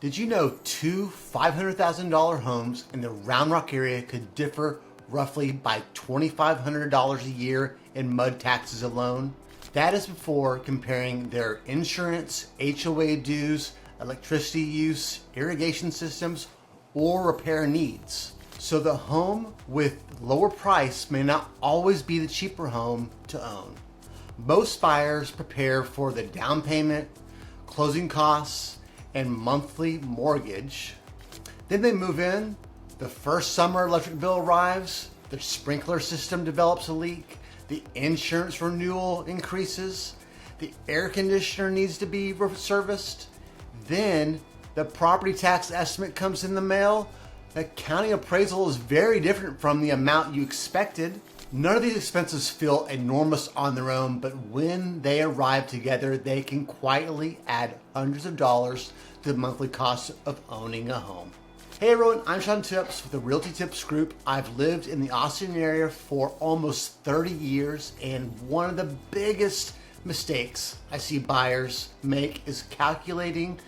Did you know two $500,000 homes in the Round Rock area could differ roughly by $2,500 a year in mud taxes alone? That is before comparing their insurance, HOA dues, electricity use, irrigation systems, or repair needs. So the home with lower price may not always be the cheaper home to own. Most buyers prepare for the down payment, closing costs, and monthly mortgage. Then they move in, the first summer electric bill arrives, the sprinkler system develops a leak, the insurance renewal increases, the air conditioner needs to be serviced, then the property tax estimate comes in the mail. The county appraisal is very different from the amount you expected. None of these expenses feel enormous on their own, but when they arrive together, they can quietly add hundreds of dollars to the monthly cost of owning a home. Hey everyone, I'm Sean Tips with the Realty Tips Group. I've lived in the Austin area for almost 30 years, and one of the biggest mistakes I see buyers make is calculating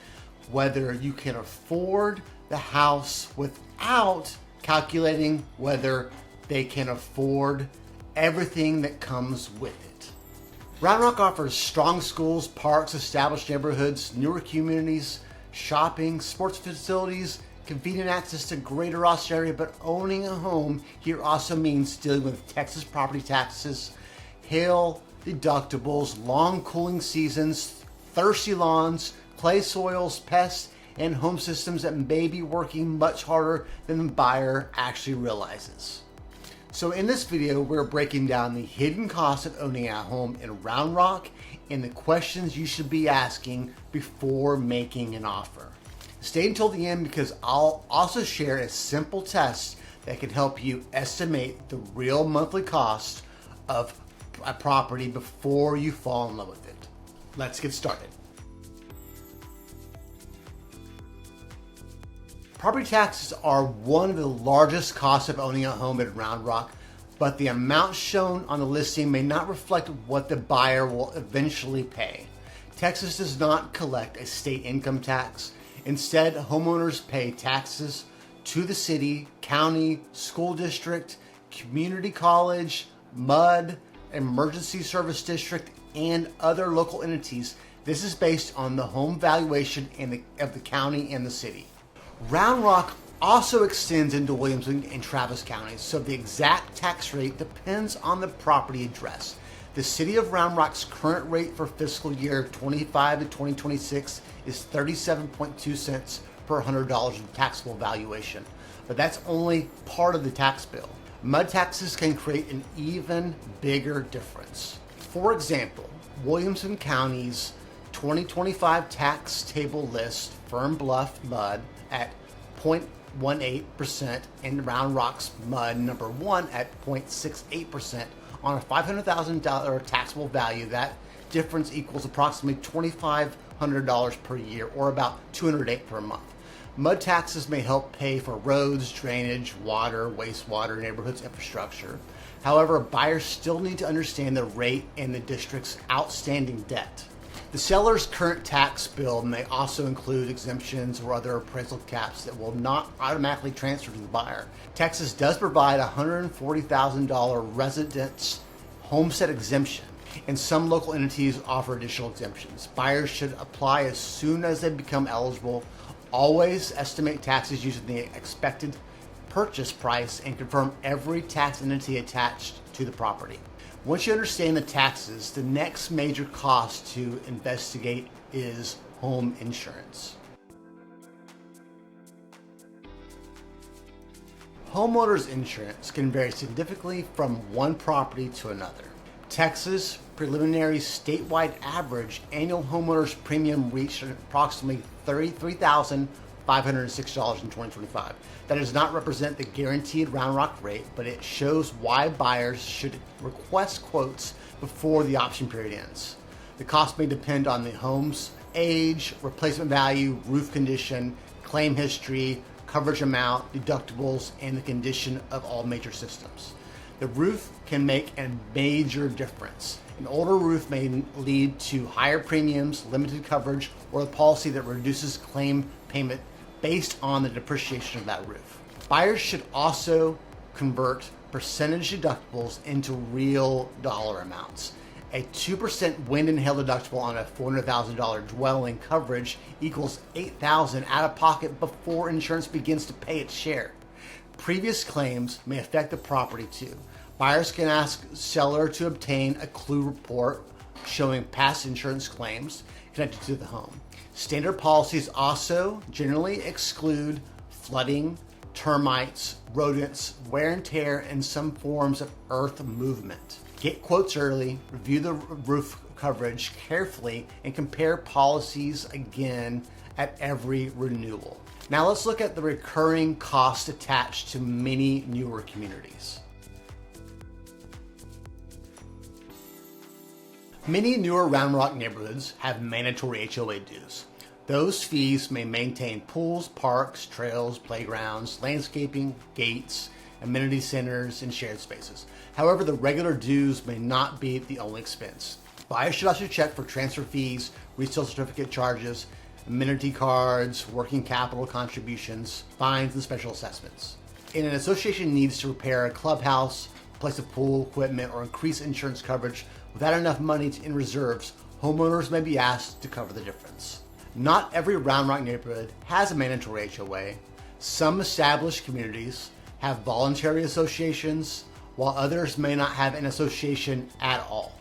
whether you can afford the house without calculating whether they can afford everything that comes with it. Round Rock offers strong schools, parks, established neighborhoods, newer communities, shopping, sports facilities, convenient access to greater Austin area, but owning a home here also means dealing with Texas property taxes, hail, deductibles, long cooling seasons, thirsty lawns, clay soils, pests, and home systems that may be working much harder than the buyer actually realizes. So in this video, we're breaking down the hidden costs of owning a home in Round Rock and the questions you should be asking before making an offer. Stay until the end because I'll also share a simple test that can help you estimate the real monthly cost of a property before you fall in love with it. Let's get started. Property taxes are one of the largest costs of owning a home in Round Rock, but the amount shown on the listing may not reflect what the buyer will eventually pay. Texas does not collect a state income tax. Instead, homeowners pay taxes to the city, county, school district, community college, MUD, emergency service district, and other local entities. This is based on the home valuation of the county and the city. Round Rock also extends into Williamson and Travis counties, so the exact tax rate depends on the property address. The city of Round Rock's current rate for fiscal year 25 to 2026 is 37.2 cents per $100 in taxable valuation, but that's only part of the tax bill. MUD taxes can create an even bigger difference. For example, Williamson County's 2025 tax table lists Fern Bluff MUD at 0.18% and Round Rock's MUD number 1 at 0.68%. On a $500,000 taxable value, that difference equals approximately $2,500 per year, or about $208 per month. MUD taxes may help pay for roads, drainage, water, wastewater, neighborhoods infrastructure. However, buyers still need to understand the rate and the district's outstanding debt. The seller's current tax bill may also include exemptions or other appraisal caps that will not automatically transfer to the buyer. Texas does provide a $140,000 residence homestead exemption, and some local entities offer additional exemptions. Buyers should apply as soon as they become eligible. Always estimate taxes using the expected purchase price and confirm every tax entity attached to the property. Once you understand the taxes, the next major cost to investigate is home insurance. Homeowners insurance can vary significantly from one property to another. Texas preliminary statewide average annual homeowners premium reached approximately $33,506 in 2025. That does not represent the guaranteed Round Rock rate, but it shows why buyers should request quotes before the option period ends. The cost may depend on the home's age, replacement value, roof condition, claim history, coverage amount, deductibles, and the condition of all major systems. The roof can make a major difference. An older roof may lead to higher premiums, limited coverage, or a policy that reduces claim payment based on the depreciation of that roof. Buyers should also convert percentage deductibles into real dollar amounts. A 2% wind and hail deductible on a $400,000 dwelling coverage equals $8,000 out of pocket before insurance begins to pay its share. Previous claims may affect the property too. Buyers can ask seller to obtain a clue report showing past insurance claims connected to the home. Standard policies also generally exclude flooding, termites, rodents, wear and tear, and some forms of earth movement. Get quotes early, review the roof coverage carefully, and compare policies again at every renewal. Now let's look at the recurring cost attached to many newer communities. Many newer Round Rock neighborhoods have mandatory HOA dues. Those fees may maintain pools, parks, trails, playgrounds, landscaping, gates, amenity centers, and shared spaces. However, the regular dues may not be the only expense. Buyers should also check for transfer fees, resale certificate charges, amenity cards, working capital contributions, fines, and special assessments. And an association needs to repair a clubhouse, place a pool equipment, or increase insurance coverage without enough money in reserves, homeowners may be asked to cover the difference. Not every Round Rock neighborhood has a mandatory HOA. Some established communities have voluntary associations, while others may not have an association at all.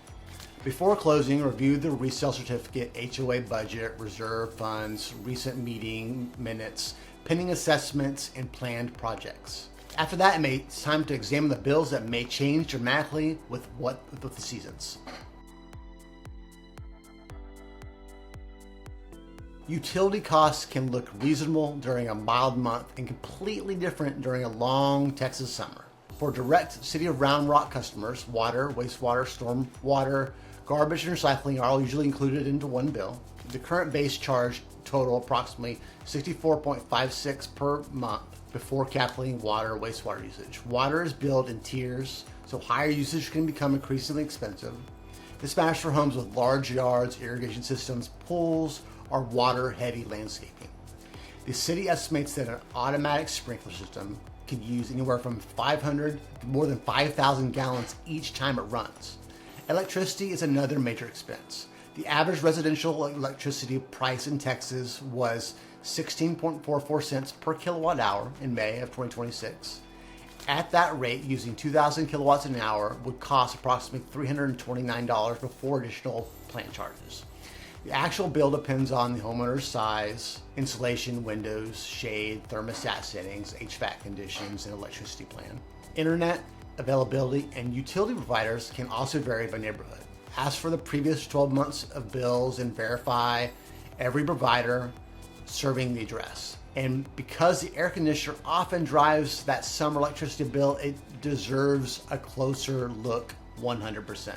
Before closing, review the resale certificate, HOA budget, reserve funds, recent meeting minutes, pending assessments, and planned projects. After that, it's time to examine the bills that may change dramatically with the seasons. Utility costs can look reasonable during a mild month and completely different during a long Texas summer. For direct City of Round Rock customers, water, wastewater, storm water, garbage, and recycling are all usually included into one bill. The current base charge total approximately $64.56 per month before calculating water or wastewater usage. Water is billed in tiers, so higher usage can become increasingly expensive. This matters for homes with large yards, irrigation systems, pools, or water-heavy landscaping. The city estimates that an automatic sprinkler system can use anywhere from 500 to more than 5,000 gallons each time it runs. Electricity is another major expense. The average residential electricity price in Texas was 16.44 cents per kilowatt hour in May of 2026. At that rate, using 2,000 kilowatts an hour would cost approximately $329 before additional plant charges. The actual bill depends on the homeowner's size, insulation, windows, shade, thermostat settings, HVAC conditions, and electricity plan. Internet availability and utility providers can also vary by neighborhood. Ask for the previous 12 months of bills and verify every provider serving the address. And because the air conditioner often drives that summer electricity bill, it deserves a closer look 100%.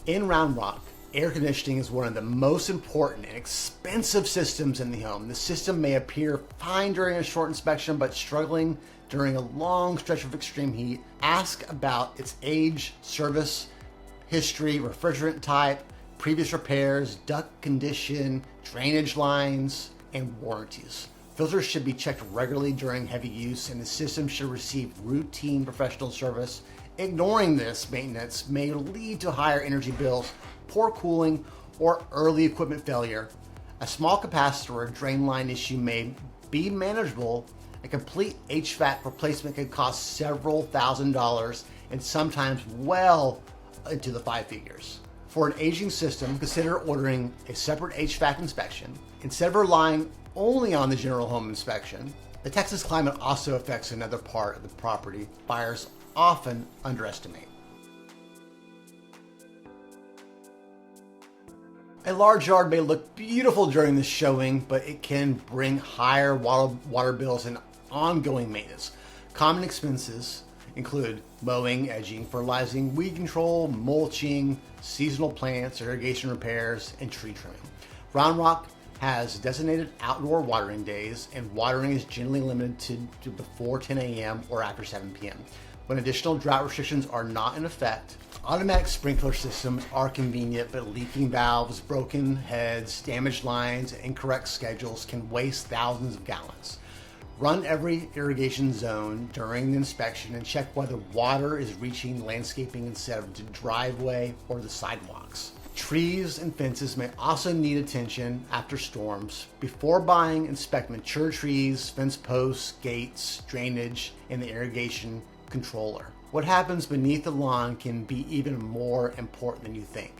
In Round Rock, air conditioning is one of the most important and expensive systems in the home. The system may appear fine during a short inspection, but struggling during a long stretch of extreme heat. Ask about its age, service history, refrigerant type, previous repairs, duct condition, drainage lines, and warranties. Filters should be checked regularly during heavy use, and the system should receive routine professional service. Ignoring this maintenance may lead to higher energy bills, poor cooling, or early equipment failure. A small capacitor or drain line issue may be manageable. A complete HVAC replacement can cost several $1,000s and sometimes well into the 5 figures. For an aging system, consider ordering a separate HVAC inspection. Instead of relying only on the general home inspection, the Texas climate also affects another part of the property buyers often underestimate. A large yard may look beautiful during the showing, but it can bring higher water bills and ongoing maintenance. Common expenses include mowing, edging, fertilizing, weed control, mulching, seasonal plants, irrigation repairs, and tree trimming. Round Rock has designated outdoor watering days, and watering is generally limited to before 10 a.m. or after 7 p.m. When additional drought restrictions are not in effect, Automatic sprinkler systems are convenient, but leaking valves, broken heads, damaged lines, and incorrect schedules can waste thousands of gallons. Run every irrigation zone during the inspection and check whether water is reaching landscaping instead of the driveway or the sidewalks. Trees and fences may also need attention after storms. Before buying, inspect mature trees, fence posts, gates, drainage, and the irrigation controller. What happens beneath the lawn can be even more important than you think.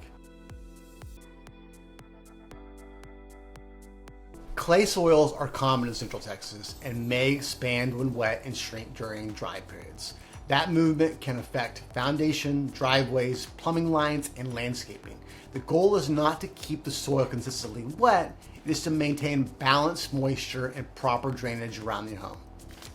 Clay soils are common in Central Texas and may expand when wet and shrink during dry periods. That movement can affect foundation, driveways, plumbing lines, and landscaping. The goal is not to keep the soil consistently wet, it is to maintain balanced moisture and proper drainage around the home.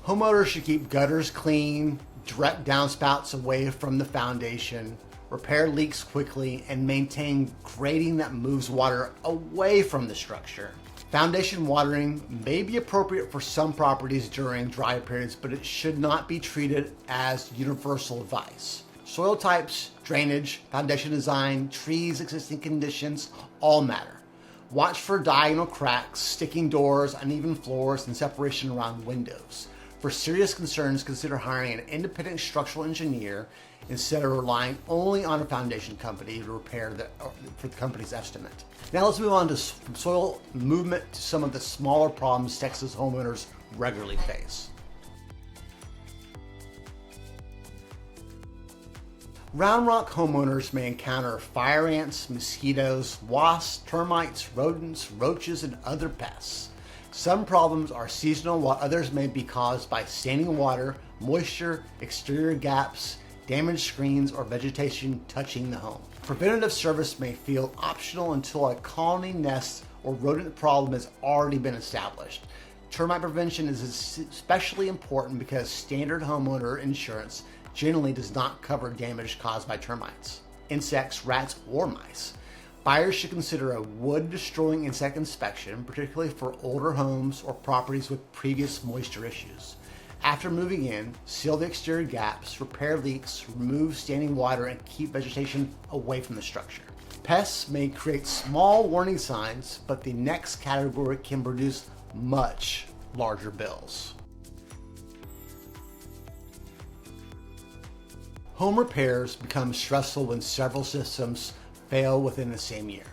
Homeowners should keep gutters clean, direct downspouts away from the foundation, repair leaks quickly, and maintain grading that moves water away from the structure. Foundation watering may be appropriate for some properties during dry periods, but it should not be treated as universal advice. Soil types, drainage, foundation design, trees, existing conditions, all matter. Watch for diagonal cracks, sticking doors, uneven floors, and separation around windows. For serious concerns, consider hiring an independent structural engineer instead of relying only on a foundation company to for the company's estimate. Now let's move on to soil movement to some of the smaller problems Texas homeowners regularly face. Round Rock homeowners may encounter fire ants, mosquitoes, wasps, termites, rodents, roaches, and other pests. Some problems are seasonal, while others may be caused by standing water, moisture, exterior gaps, damaged screens, or vegetation touching the home. Preventative service may feel optional until a colony nest or rodent problem has already been established. Termite prevention is especially important because standard homeowner insurance generally does not cover damage caused by termites, insects, rats, or mice. Buyers should consider a wood-destroying insect inspection, particularly for older homes or properties with previous moisture issues. After moving in, seal the exterior gaps, repair leaks, remove standing water, and keep vegetation away from the structure. Pests may create small warning signs, but the next category can produce much larger bills. Home repairs become stressful when several systems fail within the same year.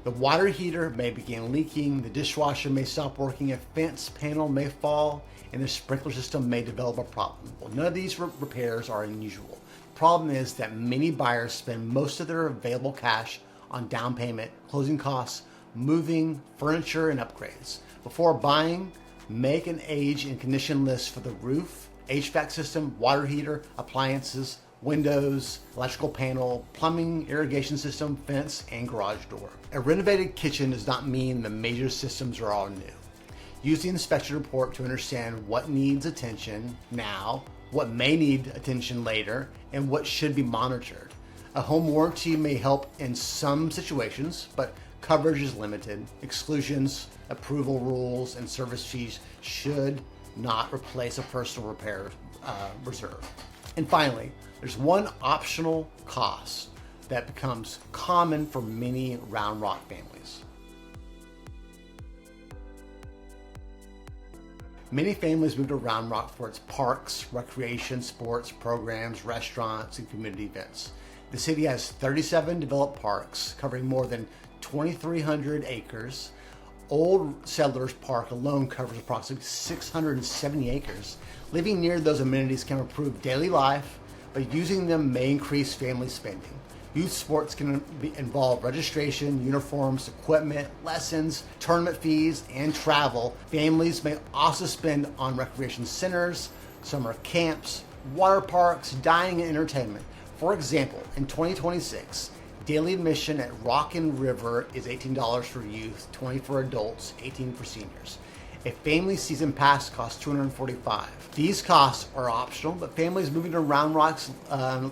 The water heater may begin leaking, the dishwasher may stop working, a fence panel may fall, and the sprinkler system may develop a problem. Well, none of these repairs are unusual. The problem is that many buyers spend most of their available cash on down payment, closing costs, moving, furniture, and upgrades. Before buying, make an age and condition list for the roof, HVAC system, water heater, appliances, windows, electrical panel, plumbing, irrigation system, fence, and garage door. A renovated kitchen does not mean the major systems are all new. Use the inspection report to understand what needs attention now, what may need attention later, and what should be monitored. A home warranty may help in some situations, but coverage is limited. Exclusions, approval rules, and service fees should not replace a personal repair reserve. And finally, there's one optional cost that becomes common for many Round Rock families. Many families move to Round Rock for its parks, recreation, sports, programs, restaurants, and community events. The city has 37 developed parks covering more than 2,300 acres. Old Settlers Park alone covers approximately 670 acres. Living near those amenities can improve daily life, but using them may increase family spending. Youth sports can involve registration, uniforms, equipment, lessons, tournament fees, and travel. Families may also spend on recreation centers, summer camps, water parks, dining, and entertainment. For example, in 2026, daily admission at Rock and River is $18 for youth, $20 for adults, $18 for seniors. A family season pass costs $245. These costs are optional, but families moving to Round Rock's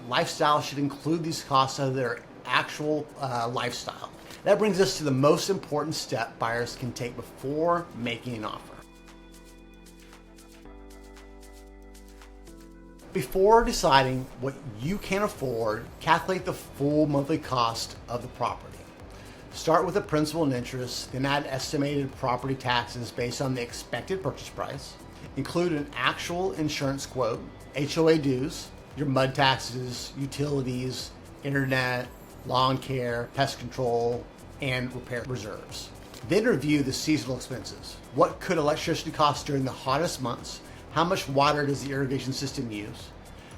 lifestyle should include these costs of their actual lifestyle. That brings us to the most important step buyers can take before making an offer. Before deciding what you can afford, calculate the full monthly cost of the property. Start with the principal and interest, then add estimated property taxes based on the expected purchase price. Include an actual insurance quote, HOA dues, your mud taxes, utilities, internet, lawn care, pest control, and repair reserves. Then review the seasonal expenses. What could electricity cost during the hottest months? How much water does the irrigation system use?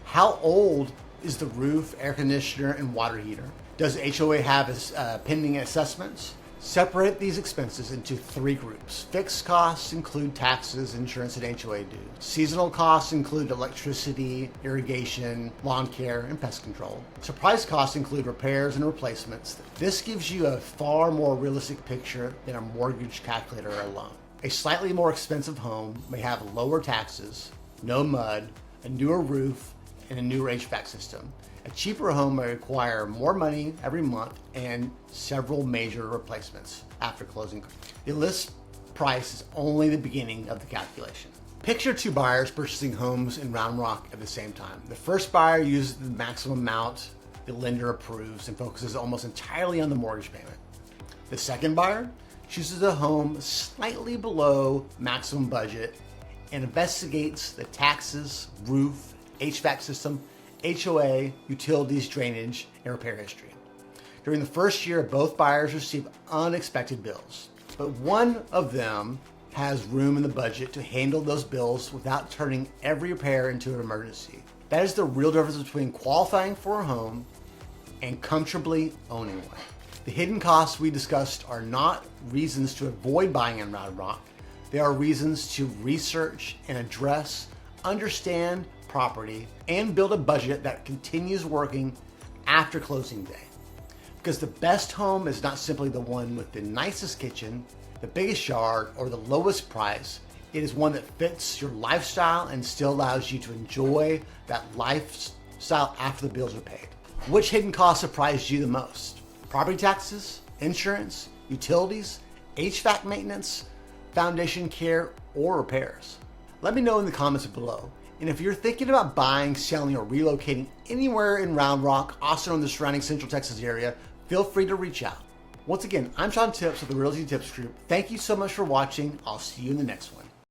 How old is the roof, air conditioner, and water heater? Does HOA have pending assessments? Separate these expenses into 3 groups. Fixed costs include taxes, insurance, and HOA dues. Seasonal costs include electricity, irrigation, lawn care, and pest control. Surprise costs include repairs and replacements. This gives you a far more realistic picture than a mortgage calculator alone. A slightly more expensive home may have lower taxes, no mud, a newer roof, and a newer HVAC system. A cheaper home may require more money every month and several major replacements after closing. The list price is only the beginning of the calculation. Picture 2 buyers purchasing homes in Round Rock at the same time. The first buyer uses the maximum amount the lender approves and focuses almost entirely on the mortgage payment. The second buyer chooses a home slightly below maximum budget and investigates the taxes, roof, HVAC system, HOA, utilities, drainage, and repair history. During the first year, both buyers receive unexpected bills, but one of them has room in the budget to handle those bills without turning every repair into an emergency. That is the real difference between qualifying for a home and comfortably owning one. The hidden costs we discussed are not reasons to avoid buying in Round Rock. They are reasons to research and address, understand property, and build a budget that continues working after closing day. Because the best home is not simply the one with the nicest kitchen, the biggest yard, or the lowest price. It is one that fits your lifestyle and still allows you to enjoy that lifestyle after the bills are paid. Which hidden cost surprised you the most? Property taxes, insurance, utilities, HVAC maintenance, foundation care, or repairs? Let me know in the comments below. And if you're thinking about buying, selling, or relocating anywhere in Round Rock, Austin, or the surrounding Central Texas area, feel free to reach out. Once again, I'm Sean Tips with the Realty Tips Group. Thank you so much for watching. I'll see you in the next one.